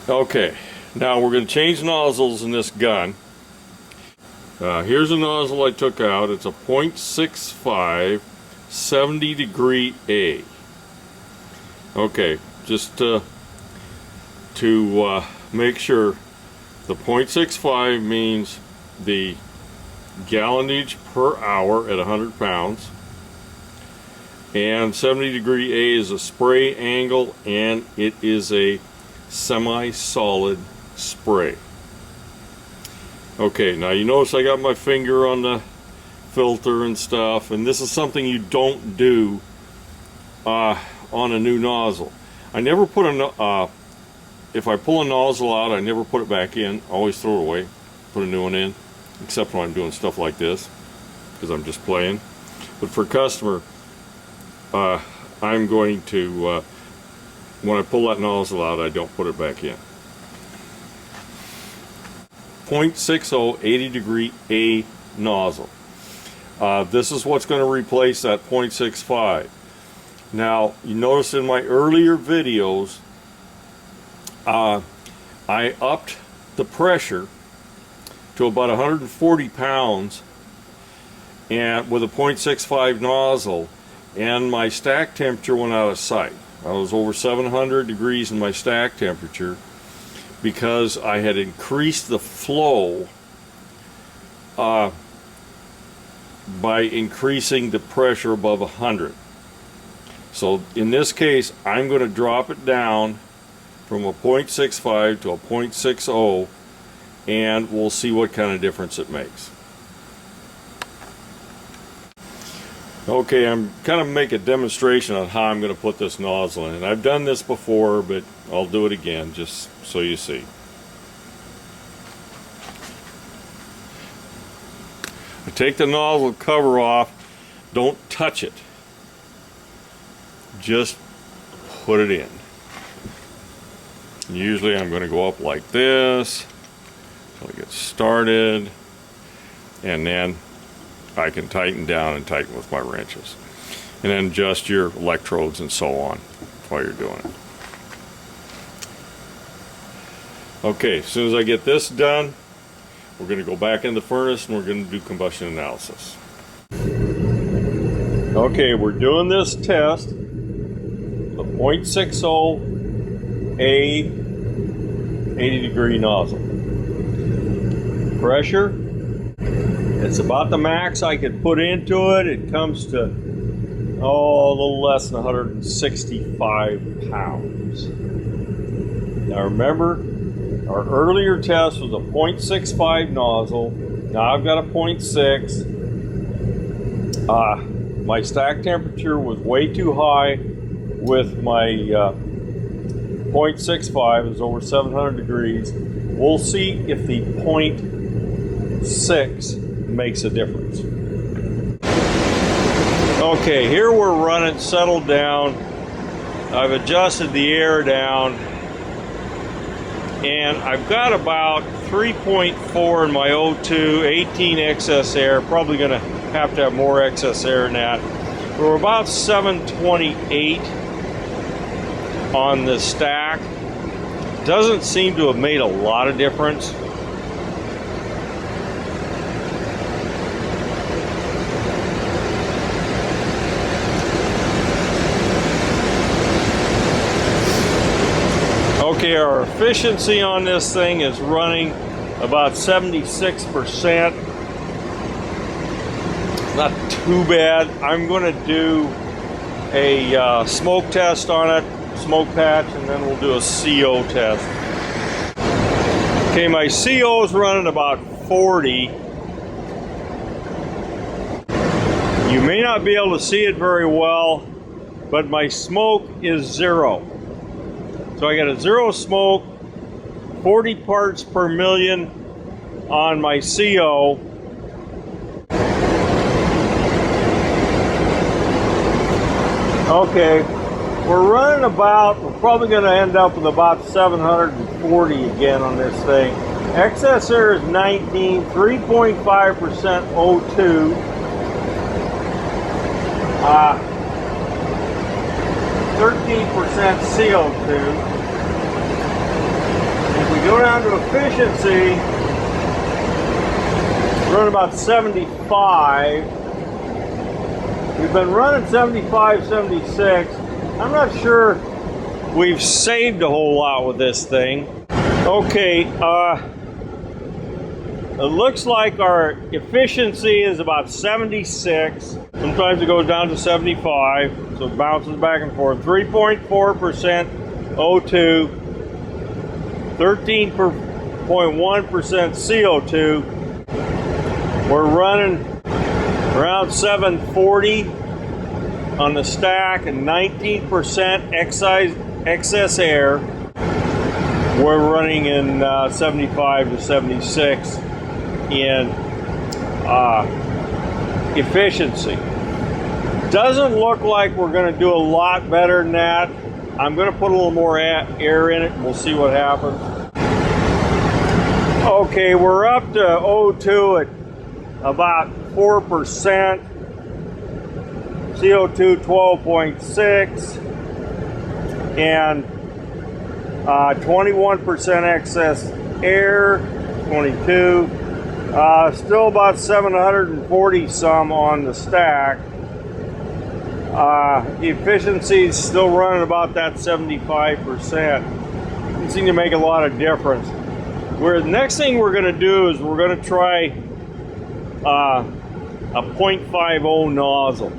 Okay, now we're going to change nozzles in this gun. Here's a nozzle I took out. It's a 0.65 70 degree A. Okay, just to make sure, the 0.65 means the gallonage per hour at 100 pounds, and 70 degree A is a spray angle, and it is a semi-solid spray. Okay, now you notice I got my finger on the filter and stuff, and this is something you don't do on a new nozzle. I never put if I pull a nozzle out, I never put it back in. I always throw it away, put a new one in, except when I'm doing stuff like this, because I'm just playing. But for customer, I'm going to, when I pull that nozzle out, I don't put it back in. 0.60 80 degree A nozzle. This is what's going to replace that 0.65. Now, you notice in my earlier videos, I upped the pressure to about 140 pounds and with a 0.65 nozzle, and my stack temperature went out of sight. I was over 700 degrees in my stack temperature because I had increased the flow by increasing the pressure above 100. So in this case, I'm going to drop it down from a 0.65 to a 0.60, and we'll see what kind of difference it makes. Okay, I'm kind of make a demonstration on how I'm going to put this nozzle in. I've done this before, but I'll do it again just so you see. I take the nozzle cover off. Don't touch it. Just put it in. Usually I'm going to go up like this until I get started, and then I can tighten down and tighten with my wrenches, and then adjust your electrodes and so on while you're doing it. Okay, as soon as I get this done, we're going to go back in the furnace and we're going to do combustion analysis. Okay, we're doing this test, the 0.60 A 80 degree nozzle. Pressure, it's about the max I could put into it. It comes to, a little less than 165 pounds. Now remember, our earlier test was a 0.65 nozzle. Now I've got a 0.6. My stack temperature was way too high with my 0.65 is over 700 degrees. We'll see if the 0.6 makes a difference. Okay, here we're running settled down. I've adjusted the air down, and I've got about 3.4 in my O2, 18 excess air. Probably going to have more excess air than that. We're about 728 on the stack. Doesn't seem to have made a lot of difference. Okay, our efficiency on this thing is running about 76%. Not too bad. I'm going to do a smoke test on it, smoke patch, and then we'll do a CO test. Okay, my CO is running about 40. You may not be able to see it very well, but my smoke is 0. So I got a 0 smoke, 40 parts per million on my CO. Okay, we're running about, we're probably going to end up with about 740 again on this thing. Excess air is 19, 3.5% O2. 13% CO2. Go down to efficiency, run about 75. We've been running 75, 76. I'm not sure we've saved a whole lot with this thing. Okay, it looks like our efficiency is about 76. Sometimes it goes down to 75, so it bounces back and forth. 3.4% O2, 13.1% CO2. We're running around 740 on the stack and 19% excess air. We're running in 75 to 76 in efficiency. Doesn't look like we're going to do a lot better than that. I'm going to put a little more air in it and we'll see what happens. Okay, we're up to O2 at about 4%, CO2 12.6, and 21% excess air, 22. Still about 740 some on the stack. The efficiency is still running about that 75%. Doesn't seem to make a lot of difference. The next thing we're going to do is we're going to try a 0.50 nozzle.